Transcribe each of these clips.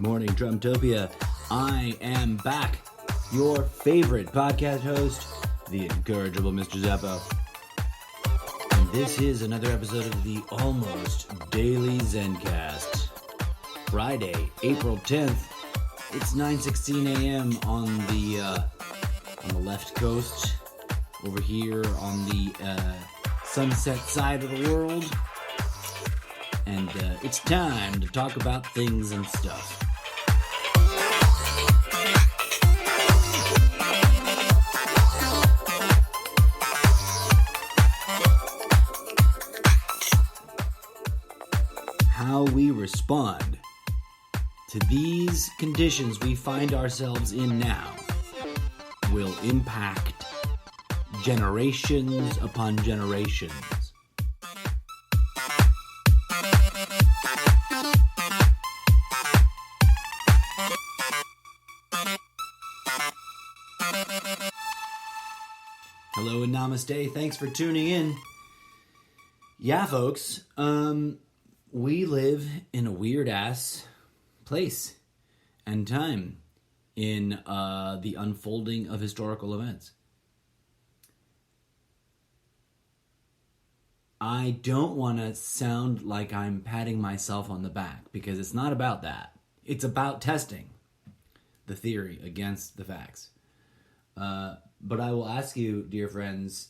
morning, Drumtopia. I am back, your favorite podcast host, the incorrigible Mr. Zappo. And this is another episode of the Almost Daily Zencast. Friday, April 10th. It's 9:16 a.m. on the left coast, over here on the sunset side of the world. And it's time to talk about things and stuff. How we respond to these conditions we find ourselves in now will impact generations upon generations. Hello and namaste. Thanks for tuning in. Yeah, folks, we live in a weird-ass place and time in the unfolding of historical events. I don't want to sound like I'm patting myself on the back, because it's not about that. It's about testing the theory against the facts. But I will ask you, dear friends,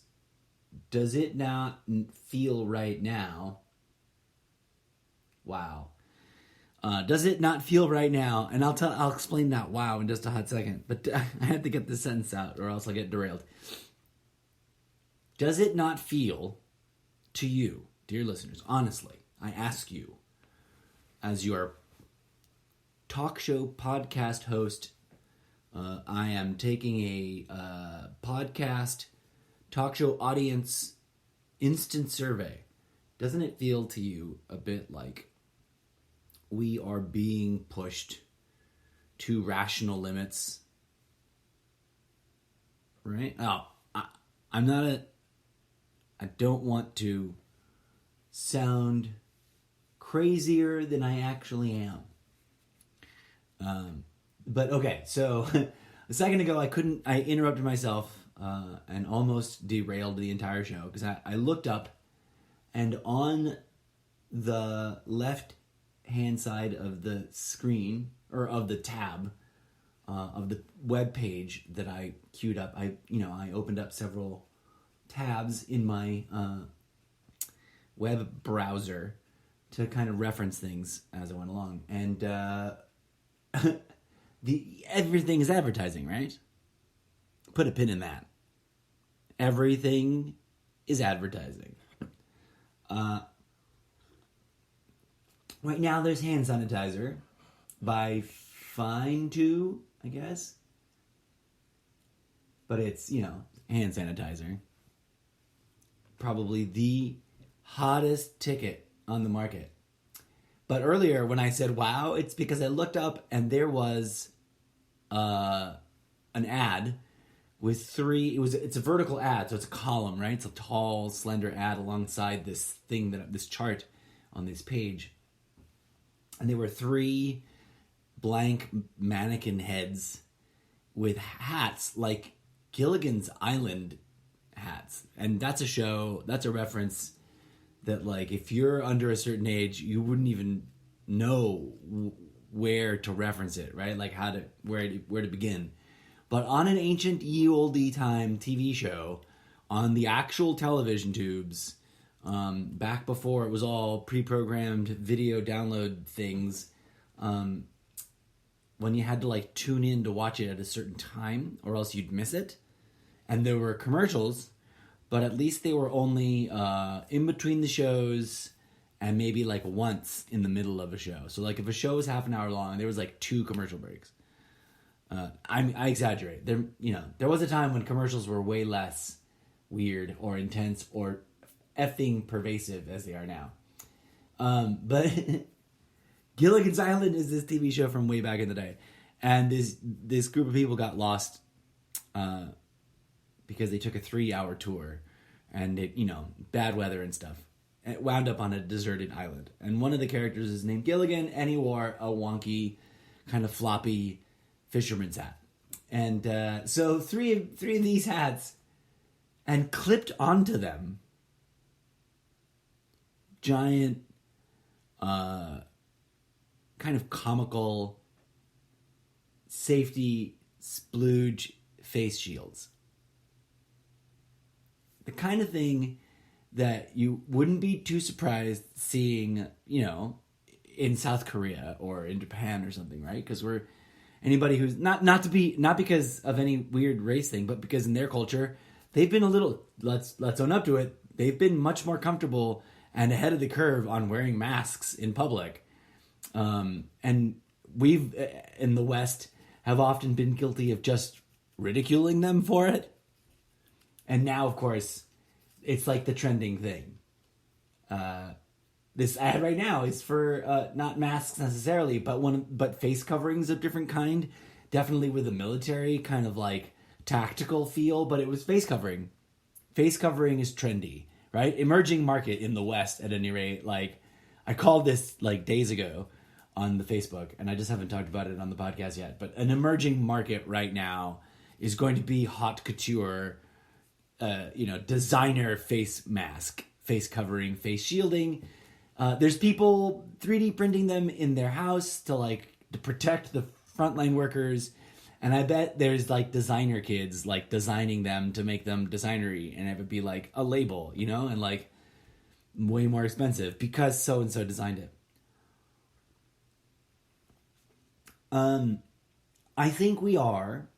does it not feel right now? Wow. Does it not feel right now? And I'll explain that wow in just a hot second. But I have to get this sentence out or else I'll get derailed. Does it not feel to you, dear listeners, honestly, I ask you, as your talk show podcast host, I am taking a podcast talk show audience instant survey. Doesn't it feel to you a bit like we are being pushed to rational limits? Right? Oh, I don't want to sound crazier than I actually am. But okay, so a second ago I interrupted myself and almost derailed the entire show because I looked up, and on the left hand side of the screen, or of the tab of the web page that I queued up, I opened up several tabs in my web browser to kind of reference things as I went along, and everything is advertising, right? Put a pin in that. Everything is advertising. Right now there's hand sanitizer by Fine Two, I guess. But it's, hand sanitizer. Probably the hottest ticket on the market. But earlier when I said wow, it's because I looked up and there was an ad with it's a vertical ad, so it's a column, right? It's a tall, slender ad alongside this chart on this page. And there were 3 blank mannequin heads with hats like Gilligan's Island hats. And that's a reference that, like, if you're under a certain age, you wouldn't even know where to reference it, right? Like where to begin. But on an ancient ye olde time TV show, on the actual television tubes, back before it was all pre-programmed video download things, when you had to like tune in to watch it at a certain time or else you'd miss it, and there were commercials, but at least they were only in between the shows and maybe like once in the middle of a show. So like if a show was half an hour long, there was like 2 commercial breaks. I exaggerate. There was a time when commercials were way less weird or intense or effing pervasive as they are now. But Gilligan's Island is this TV show from way back in the day, and this group of people got lost because they took a 3-hour tour, and it bad weather and stuff. And it wound up on a deserted island, and one of the characters is named Gilligan, and he wore a wonky kind of floppy fisherman's hat. And so three of these hats, and clipped onto them giant, kind of comical safety splooge face shields. The kind of thing that you wouldn't be too surprised seeing, in South Korea or in Japan or something, right? Because we're anybody who's not because of any weird race thing, but because in their culture they've been a little, let's own up to it, they've been much more comfortable and ahead of the curve on wearing masks in public. And we've in the West have often been guilty of just ridiculing them for it. And now, of course, it's like the trending thing. This ad right now is for not masks necessarily, but face coverings of different kind. Definitely with a military kind of like tactical feel, but it was face covering. Face covering is trendy, right? Emerging market in the West, at any rate. Like, I called this like days ago on the Facebook, and I just haven't talked about it on the podcast yet. But an emerging market right now is going to be haute couture. Designer face mask, face covering, face shielding. There's people 3D printing them in their house to protect the frontline workers. And I bet there's like designer kids like designing them to make them designery, and it would be like a label, and like way more expensive because so-and-so designed it. I think we are,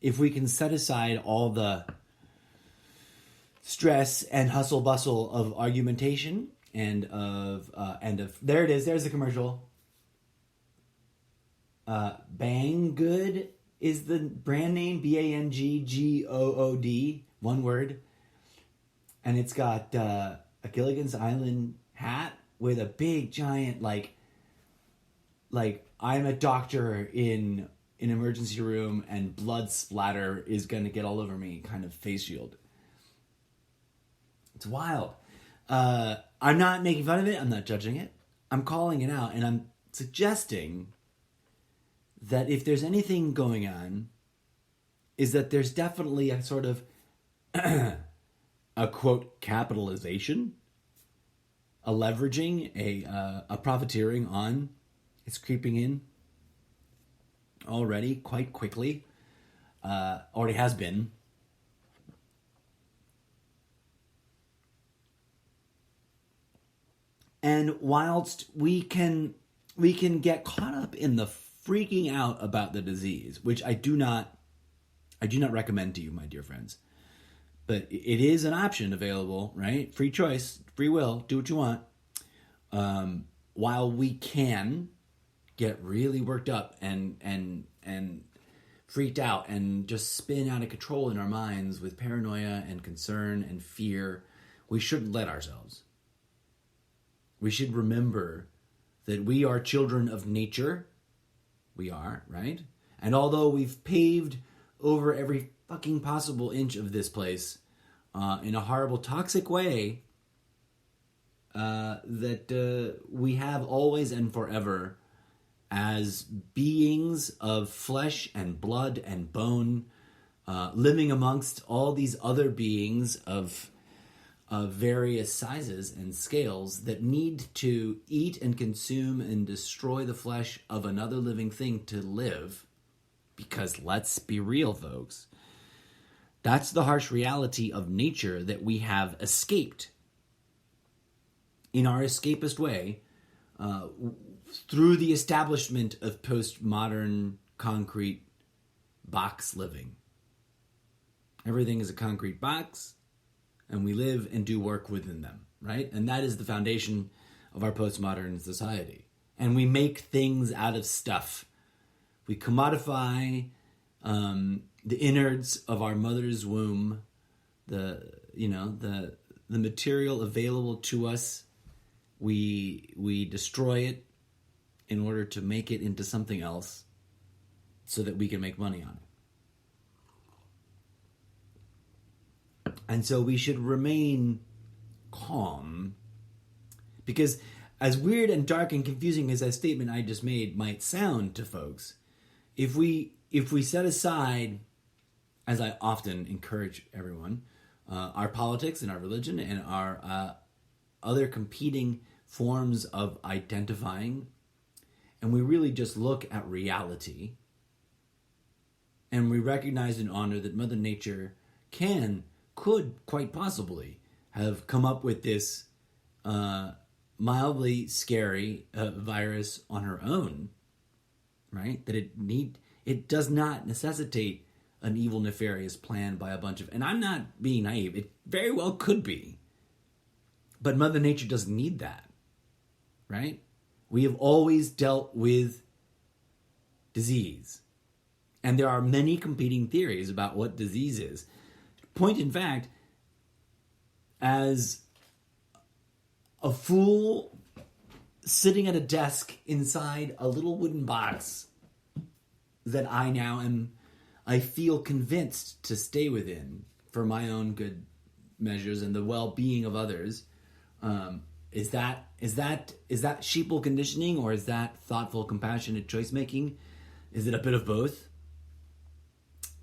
if we can set aside all the stress and hustle bustle of argumentation and of there it is, there's the commercial. Banggood is the brand name, Banggood, one word. And it's got a Gilligan's Island hat with a big giant like I'm a doctor in an emergency room and blood splatter is going to get all over me kind of face shield. It's wild. I'm not making fun of it. I'm not judging it. I'm calling it out, and I'm suggesting that if there's anything going on, is that there's definitely a sort of a quote capitalization, a leveraging, a profiteering on. It's creeping in already quite quickly. Already has been. And whilst we can get caught up in the freaking out about the disease, which I do not recommend to you, my dear friends. But it is an option available, right? Free choice, free will, do what you want. While we can get really worked up and freaked out and just spin out of control in our minds with paranoia and concern and fear, we shouldn't let ourselves. We should remember that we are children of nature. We are, right? And although we've paved over every fucking possible inch of this place in a horrible, toxic way, that we have always and forever as beings of flesh and blood and bone, living amongst all these other beings of various sizes and scales that need to eat and consume and destroy the flesh of another living thing to live. Because let's be real, folks. That's the harsh reality of nature that we have escaped in our escapist way through the establishment of postmodern concrete box living. Everything is a concrete box, and we live and do work within them, right? And that is the foundation of our postmodern society. And we make things out of stuff. We commodify the innards of our mother's womb, the material available to us. We destroy it in order to make it into something else so that we can make money on it. And so we should remain calm, because as weird and dark and confusing as that statement I just made might sound to folks, if we set aside, as I often encourage everyone, our politics and our religion and our other competing forms of identifying, and we really just look at reality, and we recognize and honor that Mother Nature could quite possibly have come up with this mildly scary virus on her own, right? That it does not necessitate an evil, nefarious plan by a bunch of, and I'm not being naive, it very well could be. But Mother Nature doesn't need that, right? We have always dealt with disease. And there are many competing theories about what disease is. Point in fact, as a fool sitting at a desk inside a little wooden box that I feel convinced to stay within for my own good measures and the well-being of others. Is that sheeple conditioning, or is that thoughtful, compassionate choice making? Is it a bit of both?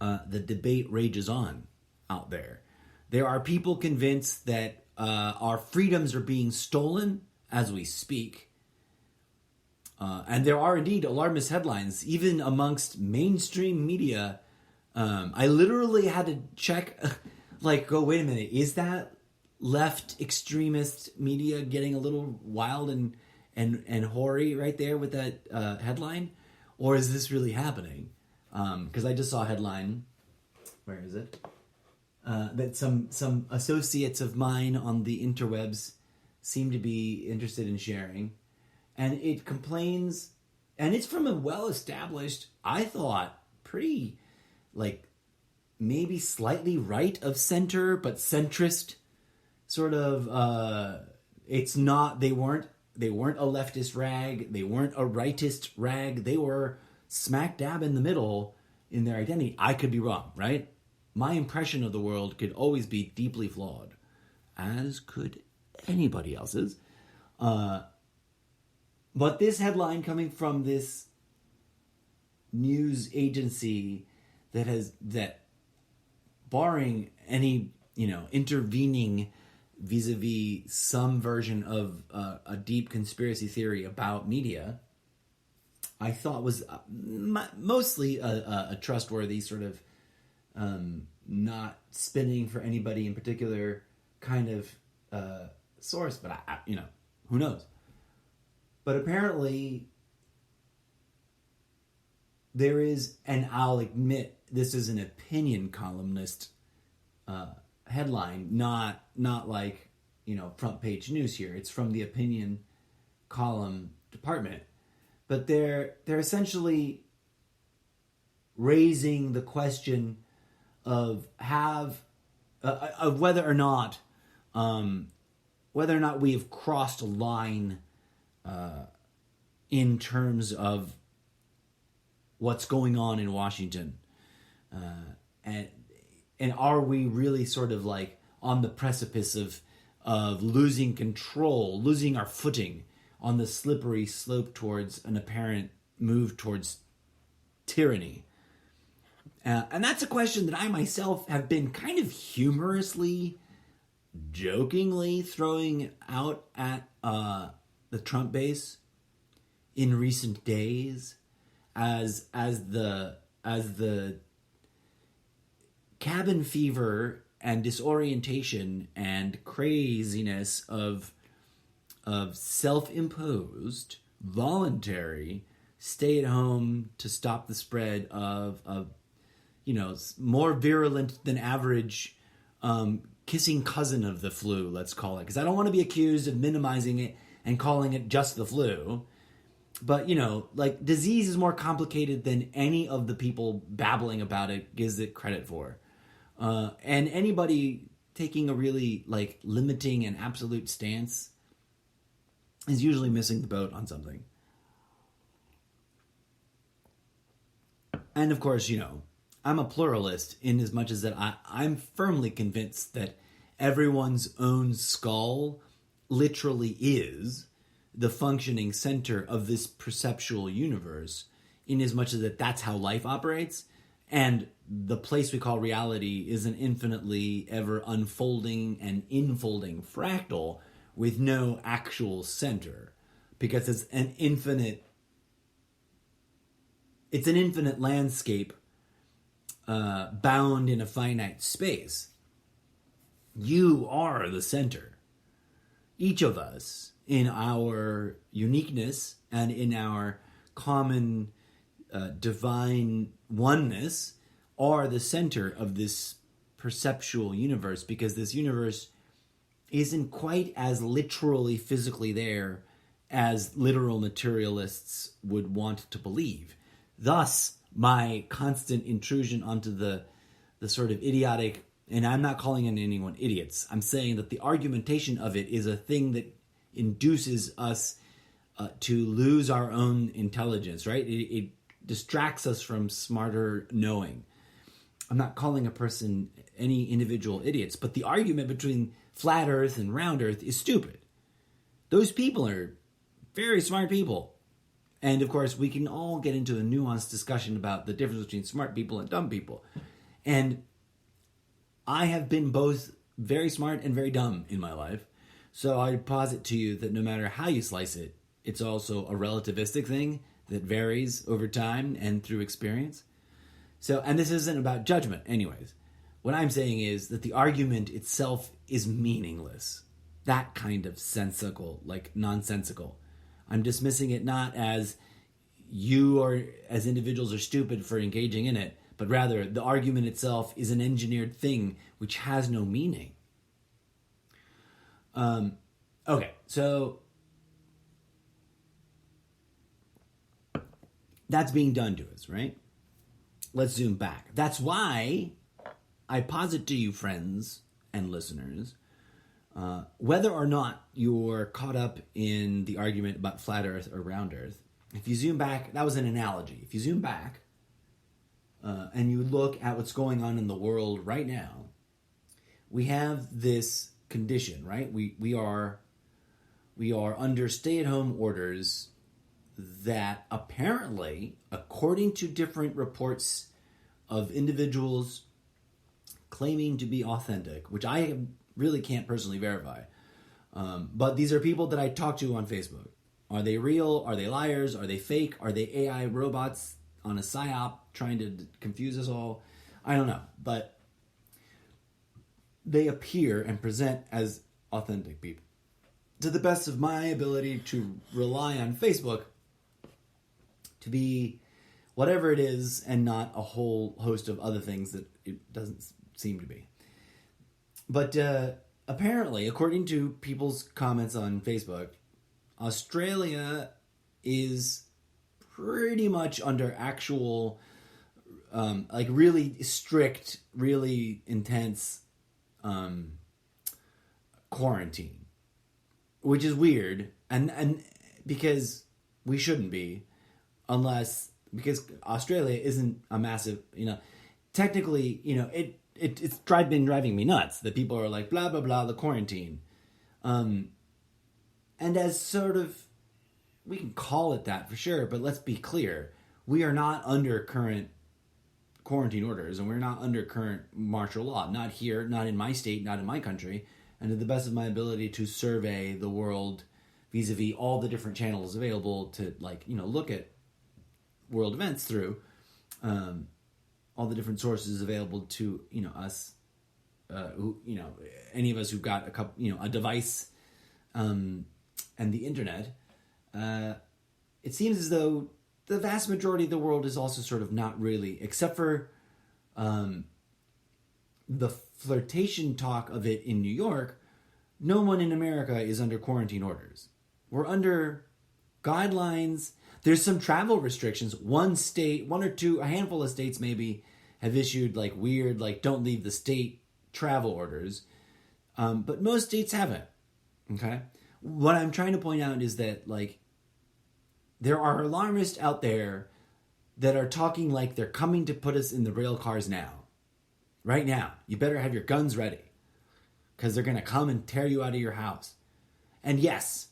The debate rages on out there. There are people convinced that our freedoms are being stolen as we speak. And there are indeed alarmist headlines, even amongst mainstream media. I literally had to check, wait a minute, is that left extremist media getting a little wild and hoary right there with that headline? Or is this really happening? Because I just saw a headline, where is it? That some associates of mine on the interwebs seem to be interested in sharing. And it complains, and it's from a well-established, I thought, pretty, maybe slightly right of center, but centrist sort of, it's not, they weren't a leftist rag, they weren't a rightist rag, they were smack dab in the middle in their identity. I could be wrong, right? My impression of the world could always be deeply flawed, as could anybody else's. But this headline coming from this news agency that barring any, intervening vis-a-vis some version of a deep conspiracy theory about media, I thought was mostly a trustworthy sort of not spinning for anybody in particular kind of source, but I who knows? But apparently there is, and I'll admit this is an opinion columnist headline, not like, front page news here. It's from the opinion column department. But they're essentially raising the question of whether or not we have crossed a line in terms of what's going on in Washington, and are we really sort of on the precipice of losing control, losing our footing on the slippery slope towards an apparent move towards tyranny? And that's a question that I myself have been kind of humorously, jokingly throwing out at the Trump base in recent days, as the cabin fever and disorientation and craziness of self-imposed, voluntary stay-at-home to stop the spread of more virulent than average kissing cousin of the flu, let's call it, because I don't want to be accused of minimizing it and calling it just the flu. But, disease is more complicated than any of the people babbling about it gives it credit for. And anybody taking a really, limiting and absolute stance is usually missing the boat on something. And, of course, I'm a pluralist in as much as that I'm firmly convinced that everyone's own skull literally is the functioning center of this perceptual universe, in as much as that's how life operates, and the place we call reality is an infinitely ever unfolding and infolding fractal with no actual center, because it's an infinite landscape bound in a finite space. You are the center. Each of us, in our uniqueness and in our common divine oneness, are the center of this perceptual universe, because this universe isn't quite as literally physically there as literal materialists would want to believe. Thus, my constant intrusion onto the sort of idiotic, and I'm not calling anyone idiots, I'm saying that the argumentation of it is a thing that induces us to lose our own intelligence, right? It distracts us from smarter knowing. I'm not calling a person, any individual, idiots, but the argument between flat Earth and round Earth is stupid. Those people are very smart people. And of course, we can all get into a nuanced discussion about the difference between smart people and dumb people. And I have been both very smart and very dumb in my life. So I posit to you that no matter how you slice it, it's also a relativistic thing that varies over time and through experience. So, and this isn't about judgment anyways. What I'm saying is that the argument itself is meaningless. That kind of sensical, like nonsensical. I'm dismissing it not as you or as individuals are stupid for engaging in it, but rather the argument itself is an engineered thing which has no meaning. Okay, so that's being done to us, right? Let's zoom back. That's why I posit to you, friends and listeners, whether or not you're caught up in the argument about flat Earth or round Earth, if you zoom back, that was an analogy. If you zoom back and you look at what's going on in the world right now, we have this condition, right? We are under stay-at-home orders that apparently, according to different reports of individuals claiming to be authentic, which I really can't personally verify, but these are people that I talk to on Facebook. Are they real? Are they liars? Are they fake? Are they AI robots on a psyop trying to confuse us all? I don't know, but they appear and present as authentic people. To the best of my ability to rely on Facebook to be whatever it is and not a whole host of other things that it doesn't seem to be. But apparently, according to people's comments on Facebook, Australia is pretty much under actual, like really strict, really intense quarantine, which is weird, and because we shouldn't be, because Australia isn't a massive, technically, it's been driving me nuts that people are like, blah, blah, blah, the quarantine. And as sort of, we can call it that for sure, but let's be clear. We are not under current quarantine orders, and we're not under current martial law. Not here, not in my state, not in my country. And to the best of my ability to survey the world vis-a-vis all the different channels available to, look at world events through, all the different sources available to us, who any of us who've got a device, and the internet. It seems as though the vast majority of the world is also sort of not really, except for the flirtation talk of it in New York. No one in America is under quarantine orders. We're under guidelines. There's some travel restrictions. One or two, a handful of states maybe have issued weird, don't leave the state travel orders. But most states haven't. Okay? What I'm trying to point out is that, there are alarmists out there that are talking like they're coming to put us in the rail cars now. Right now. You better have your guns ready, because they're going to come and tear you out of your house. And yes,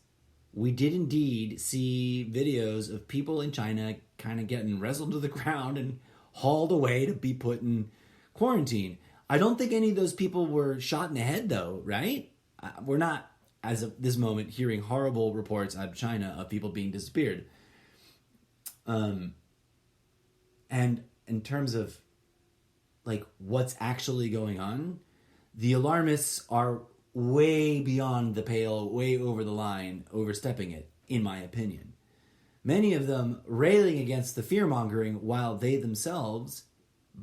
we did indeed see videos of people in China kind of getting wrestled to the ground and hauled away to be put in quarantine. I don't think any of those people were shot in the head, though, right? We're not, as of this moment, hearing horrible reports out of China of people being disappeared. And in terms of like what's actually going on, the alarmists are way beyond the pale, way over the line, overstepping it, in my opinion. Many of them railing against the fear-mongering while they themselves,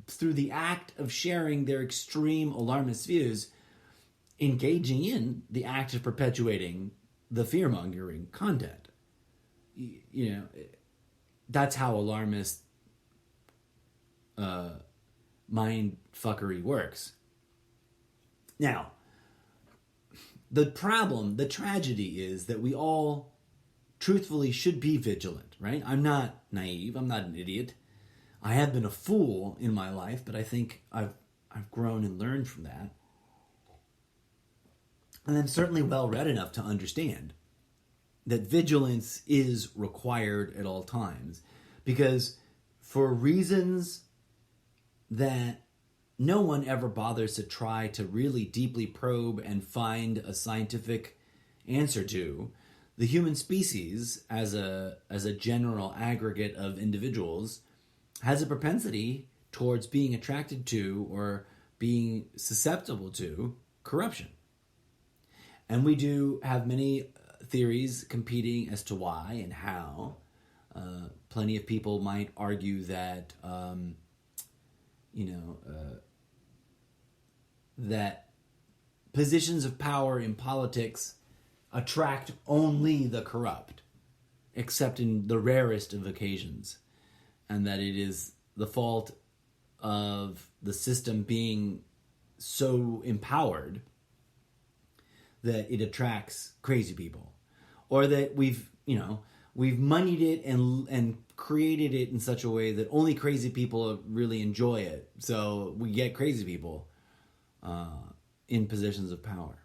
through the act of sharing their extreme alarmist views, engaging in the act of perpetuating the fear-mongering content. You know, that's how alarmist mind fuckery works. Now, the problem, the tragedy is that we all truthfully should be vigilant, right? I'm not naive. I'm not an idiot. I have been a fool in my life, but I think I've grown and learned from that. And I'm certainly well read enough to understand that vigilance is required at all times, because for reasons that no one ever bothers to try to really deeply probe and find a scientific answer to, the human species, as a general aggregate of individuals, has a propensity towards being attracted to or being susceptible to corruption. And we do have many theories competing as to why and how. Plenty of people might argue that, that positions of power in politics attract only the corrupt, except in the rarest of occasions, and that it is the fault of the system being so empowered that it attracts crazy people, or that we've moneyed it and created it in such a way that only crazy people really enjoy it. So we get crazy people in positions of power.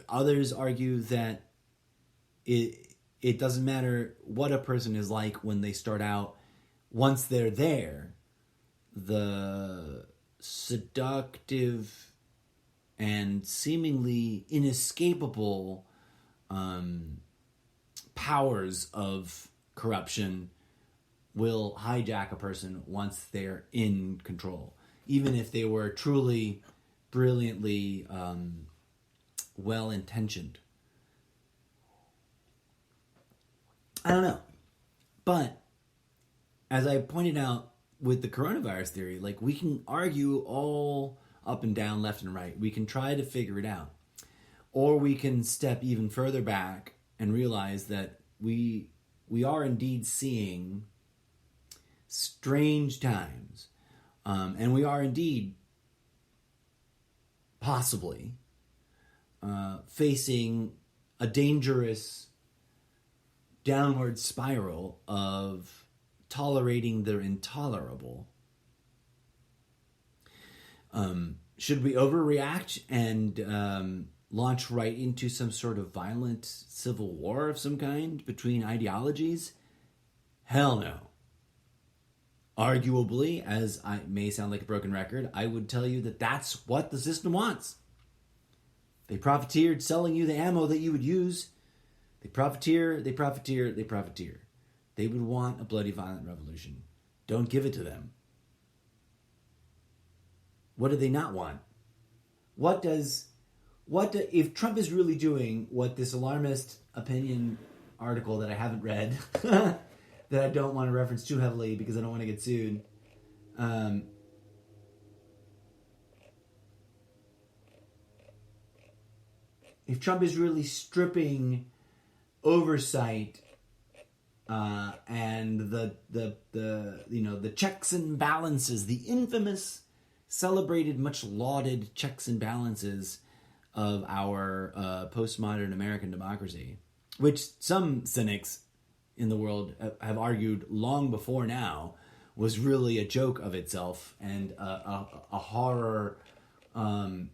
Others argue that it doesn't matter what a person is like when they start out. Once they're there, the seductive and seemingly inescapable powers of corruption will hijack a person once they're in control, even if they were truly, brilliantly well-intentioned. I don't know. But as I pointed out with the coronavirus theory, like, we can argue all up and down, left and right. We can try to figure it out. Or we can step even further back and realize that we are indeed seeing strange times. And we are indeed possibly facing a dangerous downward spiral of tolerating the intolerable. Should we overreact and launch right into some sort of violent civil war of some kind between ideologies? Hell no. Arguably, as I may sound like a broken record, I would tell you that that's what the system wants. They profiteered selling you the ammo that you would use. They profiteer. They would want a bloody, violent revolution. Don't give it to them. What do they not want? If Trump is really doing what this alarmist opinion article that I haven't read, that I don't want to reference too heavily because I don't want to get sued, if Trump is really stripping oversight and the checks and balances, the infamous, celebrated, much lauded checks and balances of our postmodern American democracy, which some cynics in the world have argued long before now was really a joke of itself and a horror, a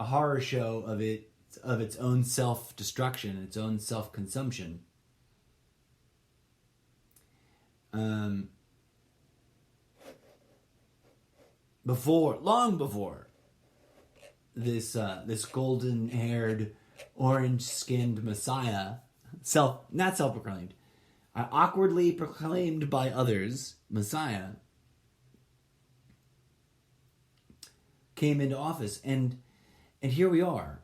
horror show of it of its own self-destruction, its own self-consumption. Long before this golden-haired, orange-skinned Messiah, not self-proclaimed, awkwardly proclaimed by others, Messiah, came into office, and here we are.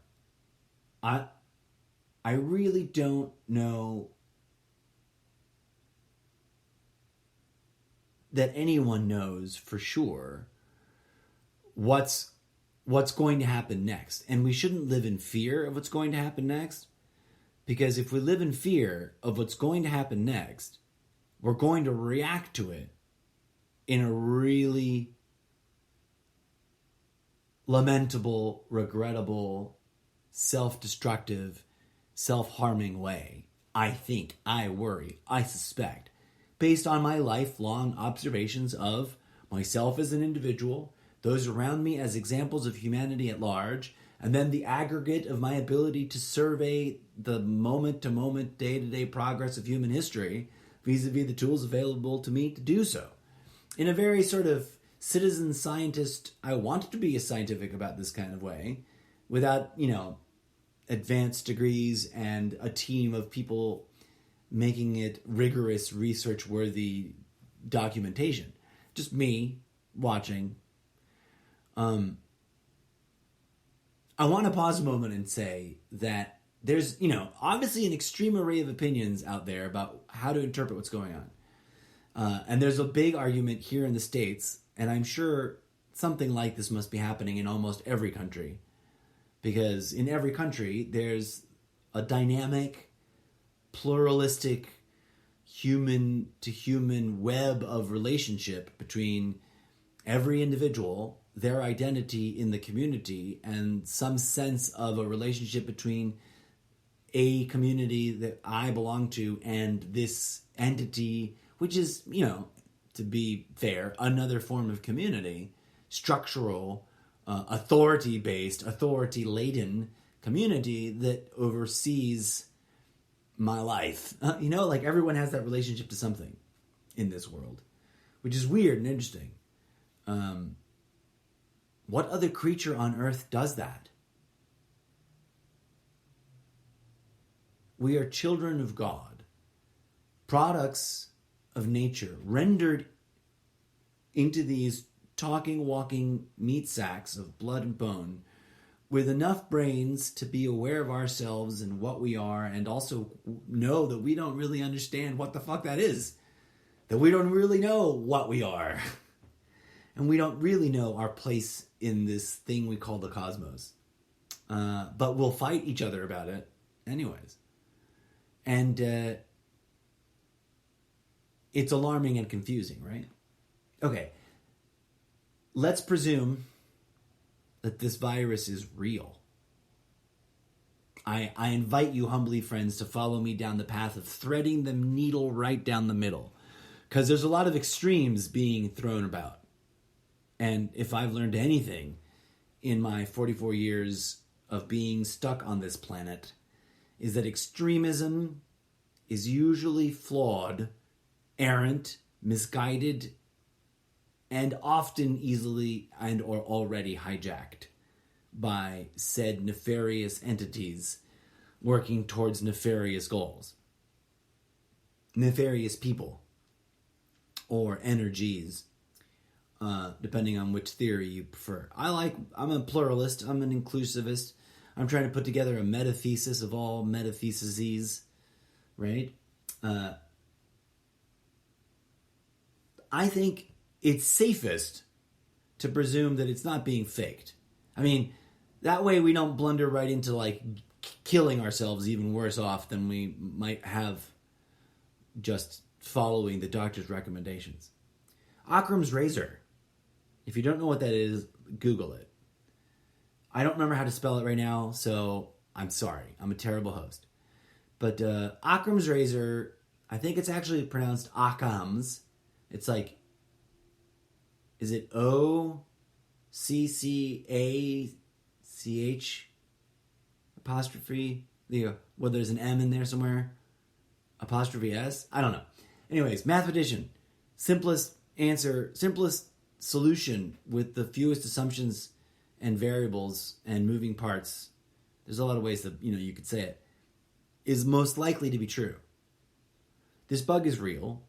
I really don't know that anyone knows for sure what's going to happen next. And we shouldn't live in fear of what's going to happen next, because if we live in fear of what's going to happen next, we're going to react to it in a really lamentable, regrettable, self-destructive, self-harming way. I think, I worry, I suspect, based on my lifelong observations of myself as an individual, those around me as examples of humanity at large, and then the aggregate of my ability to survey the moment-to-moment, day-to-day progress of human history vis-a-vis the tools available to me to do so. In a very sort of citizen scientist, I want to be scientific about this kind of way, without, advanced degrees and a team of people making it rigorous, research-worthy documentation. Just me watching. I want to pause a moment and say that there's, obviously an extreme array of opinions out there about how to interpret what's going on. And there's a big argument here in the States, and I'm sure something like this must be happening in almost every country. Because in every country, there's a dynamic, pluralistic, human-to-human web of relationship between every individual, their identity in the community, and some sense of a relationship between a community that I belong to and this entity, which is, to be fair, another form of community, structural, authority-based, authority-laden community that oversees my life. Everyone has that relationship to something in this world, which is weird and interesting. What other creature on earth does that? We are children of God, products of nature, rendered into these talking, walking meat sacks of blood and bone, with enough brains to be aware of ourselves and what we are, and also know that we don't really understand what the fuck that is. That we don't really know what we are. And we don't really know our place in this thing we call the cosmos. But we'll fight each other about it anyways. And it's alarming and confusing, right? Okay. Let's presume that this virus is real. I invite you humbly, friends, to follow me down the path of threading the needle right down the middle. Because there's a lot of extremes being thrown about. And if I've learned anything in my 44 years of being stuck on this planet, is that extremism is usually flawed, errant, misguided, and often easily and or already hijacked by said nefarious entities working towards nefarious goals. Nefarious people or energies, depending on which theory you prefer. I'm a pluralist, I'm an inclusivist. I'm trying to put together a metathesis of all metatheses, right? I think it's safest to presume that it's not being faked. I mean, that way we don't blunder right into killing ourselves even worse off than we might have just following the doctor's recommendations. Occam's razor. If you don't know what that is, Google it. I don't remember how to spell it right now, so I'm sorry. I'm a terrible host. But Occam's razor, I think it's actually pronounced Occam's. It's is it O-C-C-A-C-H? apostrophe, whether there's an M in there somewhere, apostrophe S. I don't know. Anyways, mathematician, simplest answer, simplest solution with the fewest assumptions and variables and moving parts. There's a lot of ways that you could say it. Is most likely to be true. This bug is real.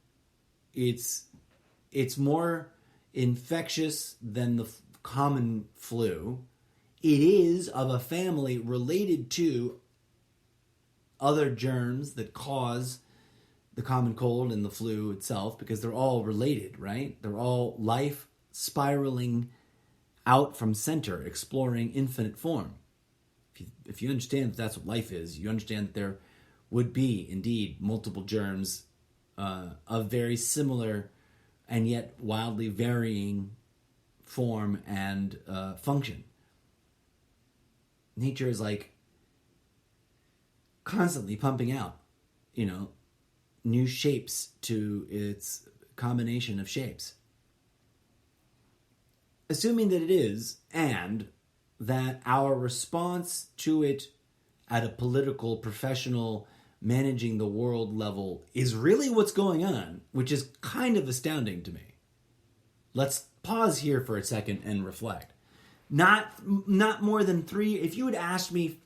It's more infectious than the common flu. It is of a family related to other germs that cause the common cold and the flu itself, because they're all related, right? They're all life spiraling out from center, exploring infinite form. If you understand that that's what life is, you understand that there would be, indeed, multiple germs of very similar and yet wildly varying form and function. Nature is like constantly pumping out, new shapes to its combination of shapes. Assuming that it is, and that our response to it at a political, professional, managing the world level is really what's going on, which is kind of astounding to me. Let's pause here for a second and reflect. Not more than 3. If you had asked me,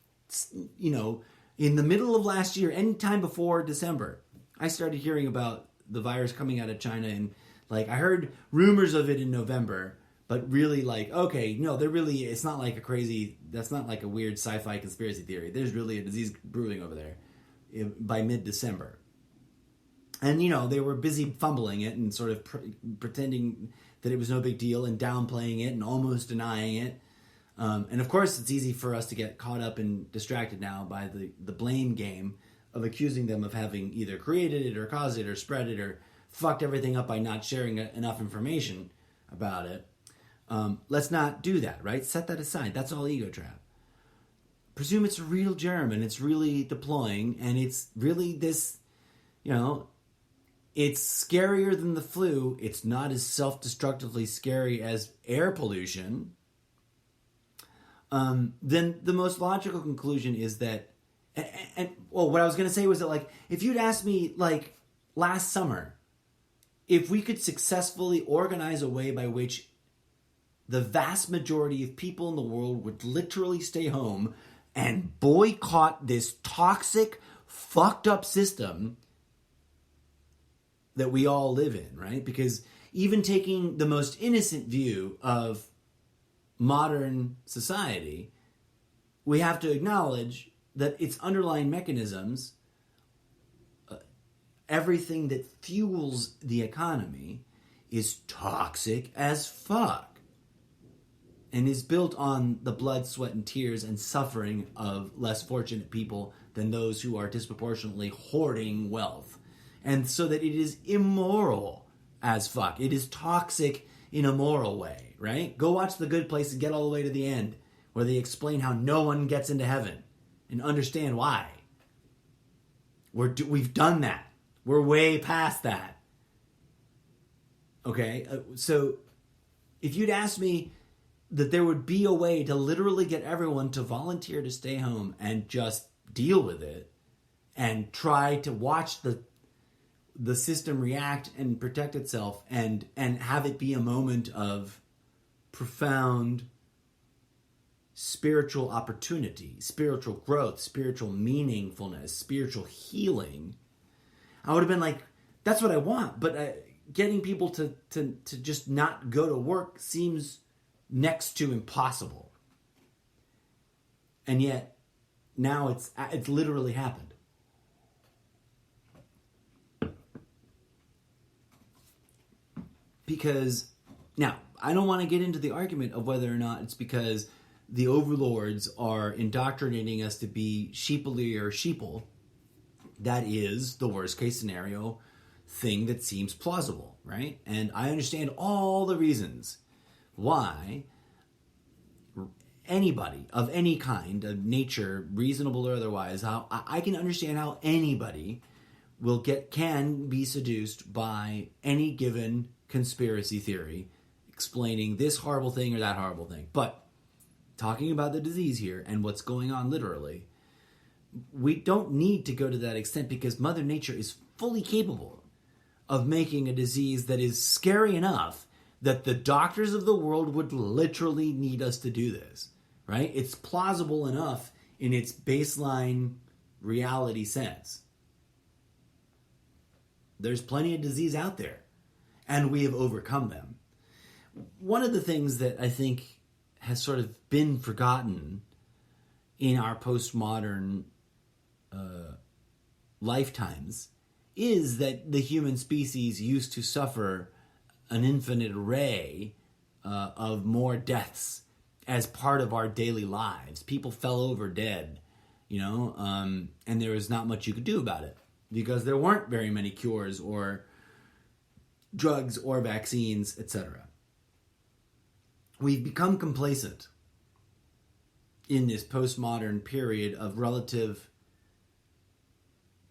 in the middle of last year, anytime before December, I started hearing about the virus coming out of China, and I heard rumors of it in November, but really it's not like that's not like a weird sci-fi conspiracy theory. There's really a disease brewing over there by mid-December. And, they were busy fumbling it and sort of pretending that it was no big deal and downplaying it and almost denying it. And, of course, it's easy for us to get caught up and distracted now by the blame game of accusing them of having either created it or caused it or spread it or fucked everything up by not sharing enough information about it. Let's not do that, right? Set that aside. That's all ego trap. Presume it's a real germ and it's really deploying and it's really this, it's scarier than the flu. It's not as self-destructively scary as air pollution. Then the most logical conclusion is that, what I was going to say was that, if you'd asked me, last summer, if we could successfully organize a way by which the vast majority of people in the world would literally stay home and boycott this toxic, fucked up system that we all live in, right? Because even taking the most innocent view of modern society, we have to acknowledge that its underlying mechanisms, everything that fuels the economy, is toxic as fuck. And is built on the blood, sweat, and tears and suffering of less fortunate people than those who are disproportionately hoarding wealth. And so that it is immoral as fuck. It is toxic in a moral way, right? Go watch The Good Place and get all the way to the end, where they explain how no one gets into heaven and understand why. We've done that. We're way past that. Okay? So if you'd asked me that there would be a way to literally get everyone to volunteer to stay home and just deal with it and try to watch the system react and protect itself and have it be a moment of profound spiritual opportunity, spiritual growth, spiritual meaningfulness, spiritual healing, I would have been like, that's what I want. But getting people to just not go to work seems next to impossible. And yet, now it's literally happened. Because, now, I don't want to get into the argument of whether or not it's because the overlords are indoctrinating us to be sheepily or sheeple. That is the worst case scenario thing that seems plausible, right? And I understand all the reasons why anybody of any kind of nature, reasonable or otherwise, how I can understand how anybody can be seduced by any given conspiracy theory explaining this horrible thing or that horrible thing. But talking about the disease here and what's going on literally, we don't need to go to that extent because Mother Nature is fully capable of making a disease that is scary enough that the doctors of the world would literally need us to do this, right? It's plausible enough in its baseline reality sense. There's plenty of disease out there, and we have overcome them. One of the things that I think has sort of been forgotten in our postmodern lifetimes is that the human species used to suffer an infinite array of more deaths as part of our daily lives. People fell over dead, and there was not much you could do about it because there weren't very many cures or drugs or vaccines, etc. We've become complacent in this postmodern period of relative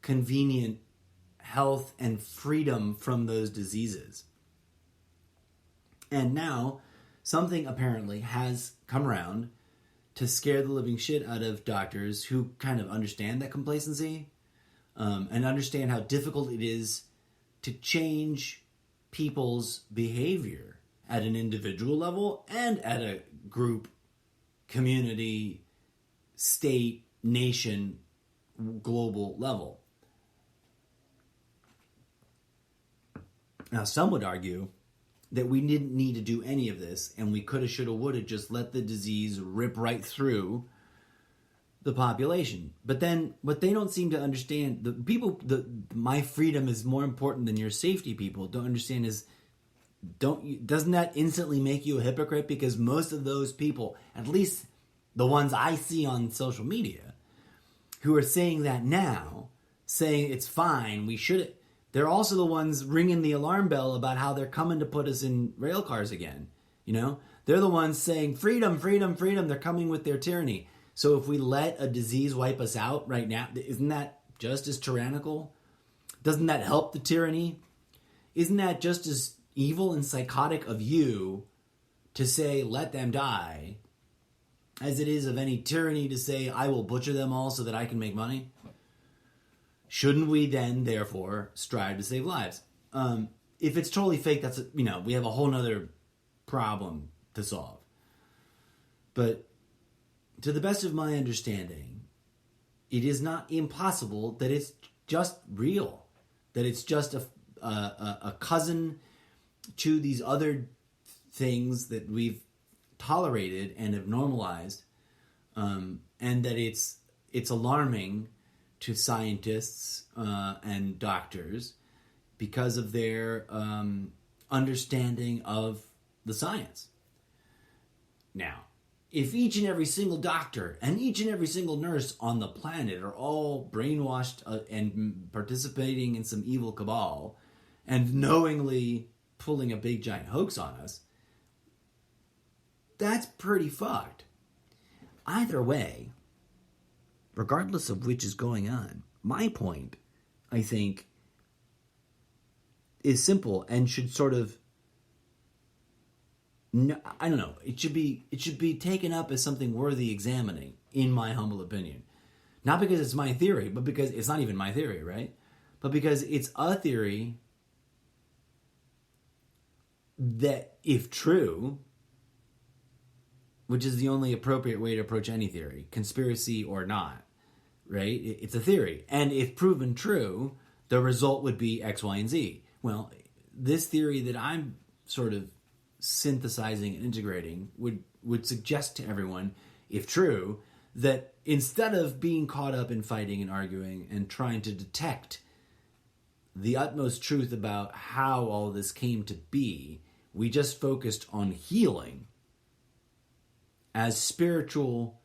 convenient health and freedom from those diseases. And now something apparently has come around to scare the living shit out of doctors who kind of understand that complacency and understand how difficult it is to change people's behavior at an individual level and at a group, community, state, nation, global level. Now, some would argue that we didn't need to do any of this, and we coulda, shoulda, woulda just let the disease rip right through the population. But then, what they don't seem to understand, the people, my freedom is more important than your safety, people don't understand is, doesn't that instantly make you a hypocrite? Because most of those people, at least the ones I see on social media, who are saying that now, saying it's fine, we should. They're also the ones ringing the alarm bell about how they're coming to put us in rail cars again. They're the ones saying freedom, freedom, freedom. They're coming with their tyranny. So if we let a disease wipe us out right now, isn't that just as tyrannical? Doesn't that help the tyranny? Isn't that just as evil and psychotic of you to say let them die as it is of any tyranny to say I will butcher them all so that I can make money? Shouldn't we then, therefore, strive to save lives? If it's totally fake, that's, we have a whole nother problem to solve. But to the best of my understanding, it is not impossible that it's just real, that it's just a cousin to these other things that we've tolerated and have normalized, and that it's alarming to scientists and doctors because of their understanding of the science. Now, if each and every single doctor and each and every single nurse on the planet are all brainwashed and participating in some evil cabal and knowingly pulling a big giant hoax on us, that's pretty fucked. Either way, regardless of which is going on, my point, I think, is simple and should sort of, I don't know, it should be taken up as something worthy examining, in my humble opinion. Not because it's my theory, but because it's not even my theory, right? But because it's a theory that, if true, which is the only appropriate way to approach any theory, conspiracy or not, right? It's a theory. And if proven true, the result would be X, Y, and Z. Well, this theory that I'm sort of synthesizing and integrating would suggest to everyone, if true, that instead of being caught up in fighting and arguing and trying to detect the utmost truth about how all this came to be, we just focused on healing as spiritual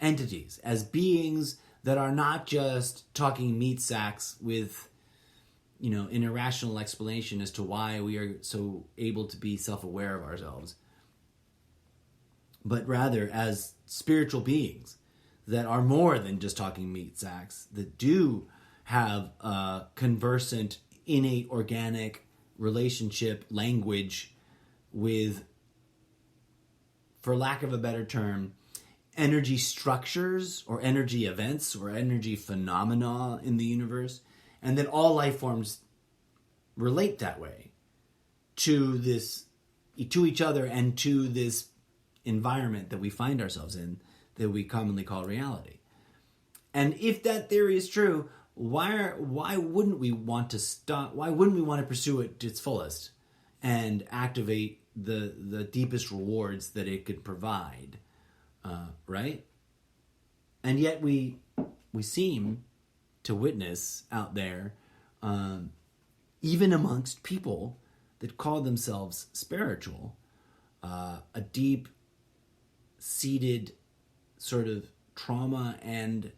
entities, as beings that are not just talking meat sacks with, an irrational explanation as to why we are so able to be self-aware of ourselves, but rather as spiritual beings that are more than just talking meat sacks, that do have a conversant, innate, organic relationship, language with, for lack of a better term, energy structures or energy events or energy phenomena in the universe, and that all life forms relate that way to each other and to this environment that we find ourselves in that we commonly call reality. And if that theory is true, why wouldn't we want to stop? Why wouldn't we want to pursue it to its fullest and activate the deepest rewards that it could provide, right? And yet we seem to witness out there, even amongst people that call themselves spiritual, a deep-seated sort of trauma and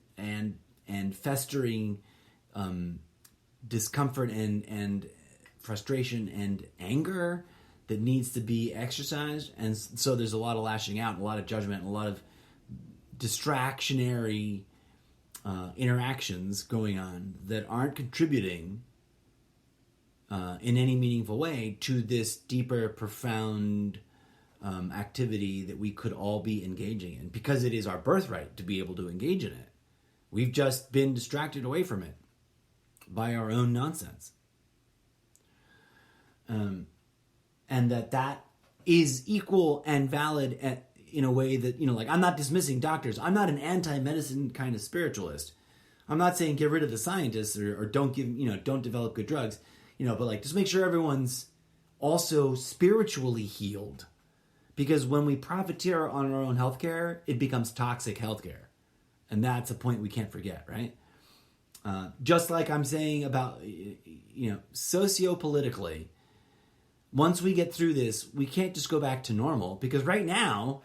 festering discomfort and frustration and anger that needs to be exercised. And so there's a lot of lashing out, a lot of judgment, a lot of distractionary interactions going on that aren't contributing in any meaningful way to this deeper, profound activity that we could all be engaging in, because it is our birthright to be able to engage in it. We've just been distracted away from it by our own nonsense. And that is equal and valid in a way that, like, I'm not dismissing doctors. I'm not an anti-medicine kind of spiritualist. I'm not saying get rid of the scientists or don't develop good drugs, but like just make sure everyone's also spiritually healed. Because when we profiteer on our own healthcare, it becomes toxic healthcare. And that's a point we can't forget, right? Just like I'm saying about, sociopolitically, once we get through this, we can't just go back to normal. Because right now,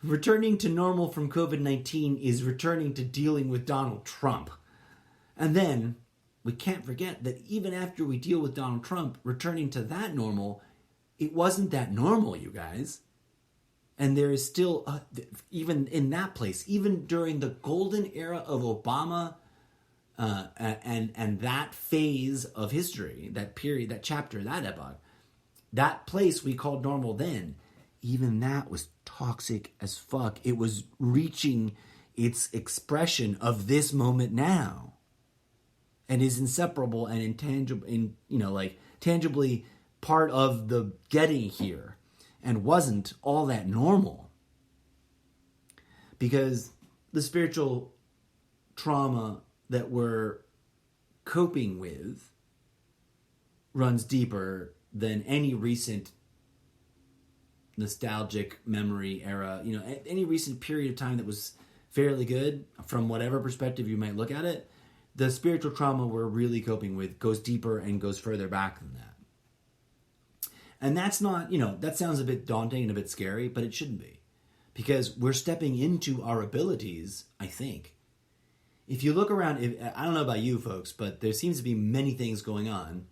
returning to normal from COVID-19 is returning to dealing with Donald Trump. And then we can't forget that even after we deal with Donald Trump, returning to that normal, it wasn't that normal, you guys. And there is still, even in that place, even during the golden era of Obama and that phase of history, that period, that chapter, that epoch, that place we called normal then, even that was toxic as fuck. It was reaching its expression of this moment now, and is inseparable and intangible, tangibly part of the getting here, and wasn't all that normal. Because the spiritual trauma that we're coping with runs deeper than any recent nostalgic memory era, any recent period of time that was fairly good from whatever perspective you might look at it. The spiritual trauma we're really coping with goes deeper and goes further back than that. And that's not, that sounds a bit daunting and a bit scary, but it shouldn't be. Because we're stepping into our abilities, I think. If you look around, I don't know about you folks, but there seems to be many things going on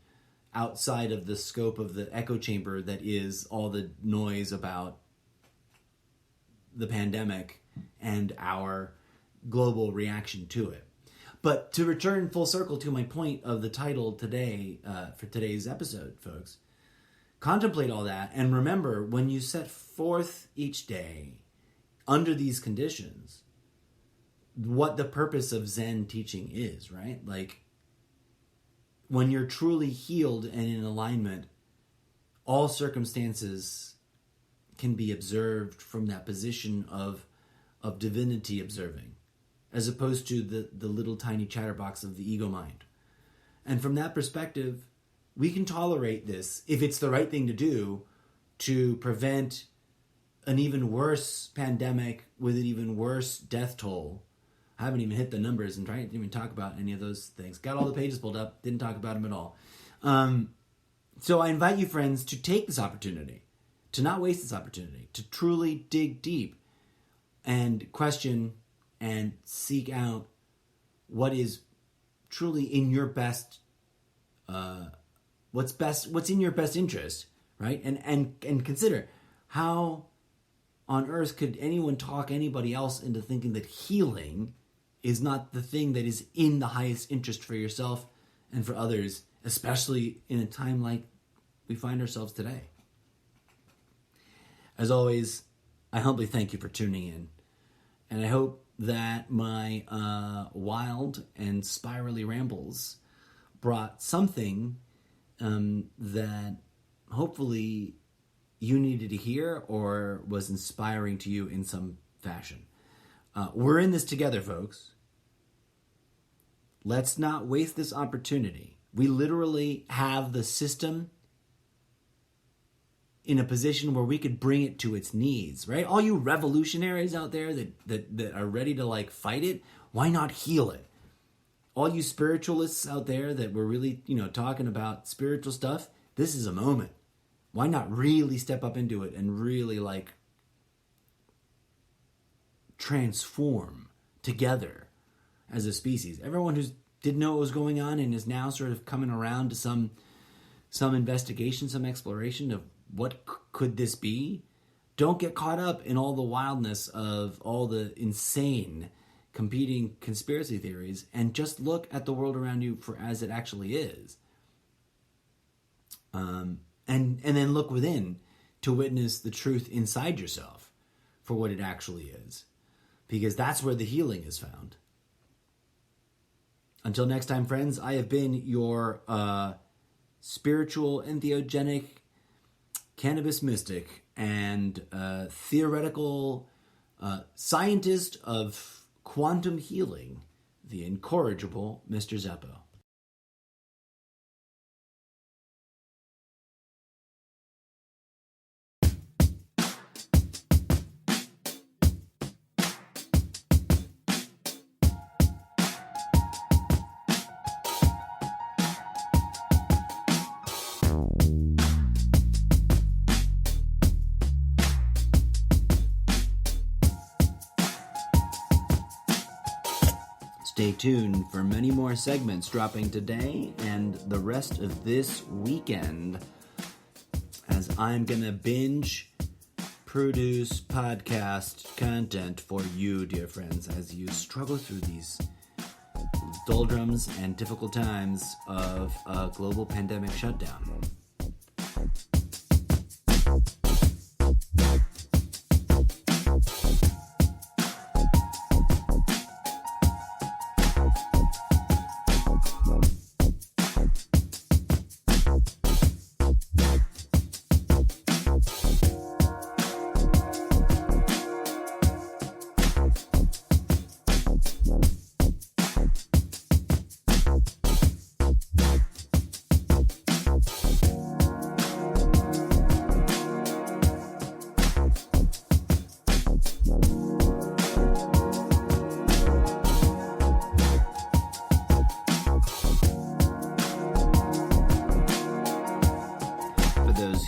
outside of the scope of the echo chamber that is all the noise about the pandemic and our global reaction to it. But to return full circle to my point of the title today, for today's episode, folks, contemplate all that and remember, when you set forth each day under these conditions, what the purpose of Zen teaching is, right? Like, when you're truly healed and in alignment, all circumstances can be observed from that position of divinity observing, as opposed to the little tiny chatterbox of the ego mind. And from that perspective, we can tolerate this if it's the right thing to do to prevent an even worse pandemic with an even worse death toll. I haven't even hit the numbers and didn't even talk about any of those things. Got all the pages pulled up, didn't talk about them at all. So I invite you, friends, to take this opportunity, to not waste this opportunity, to truly dig deep and question and seek out what is truly in your best, what's in your best interest, right? And consider, how on earth could anyone talk anybody else into thinking that healing is not the thing that is in the highest interest for yourself and for others, especially in a time like we find ourselves today. As always, I humbly thank you for tuning in. And I hope that my wild and spirally rambles brought something that hopefully you needed to hear or was inspiring to you in some fashion. We're in this together, folks. Let's not waste this opportunity. We literally have the system in a position where we could bring it to its knees, right? All you revolutionaries out there that are ready to like fight it, why not heal it? All you spiritualists out there that were really, talking about spiritual stuff, this is a moment. Why not really step up into it and really like transform together as a species? Everyone who didn't know what was going on and is now sort of coming around to some investigation, some exploration of what could this be? Don't get caught up in all the wildness of all the insane competing conspiracy theories, and just look at the world around you for as it actually is. And then look within to witness the truth inside yourself for what it actually is. Because that's where the healing is found. Until next time, friends, I have been your spiritual, entheogenic, cannabis mystic, and theoretical scientist of quantum healing, the incorrigible Mr. Zeppo. Stay tuned for many more segments dropping today and the rest of this weekend, as I'm going to binge produce podcast content for you, dear friends, as you struggle through these doldrums and difficult times of a global pandemic shutdown.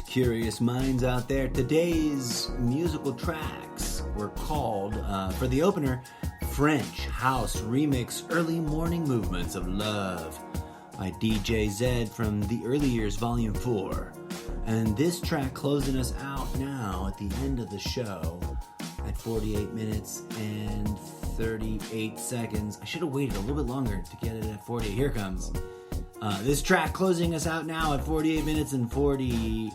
Curious minds out there, today's musical tracks were called, for the opener, French House Remix Early Morning Movements of Love by DJ Zed from The Early Years Volume 4. And this track closing us out now at the end of the show at 48 minutes and 38 seconds. I should have waited a little bit longer to get it at 48. Here comes. This track closing us out now at 48 minutes and 48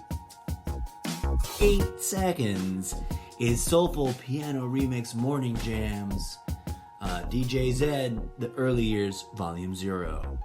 seconds is Soulful Piano Remix Morning Jams, DJ Zed, The Early Years Volume 0.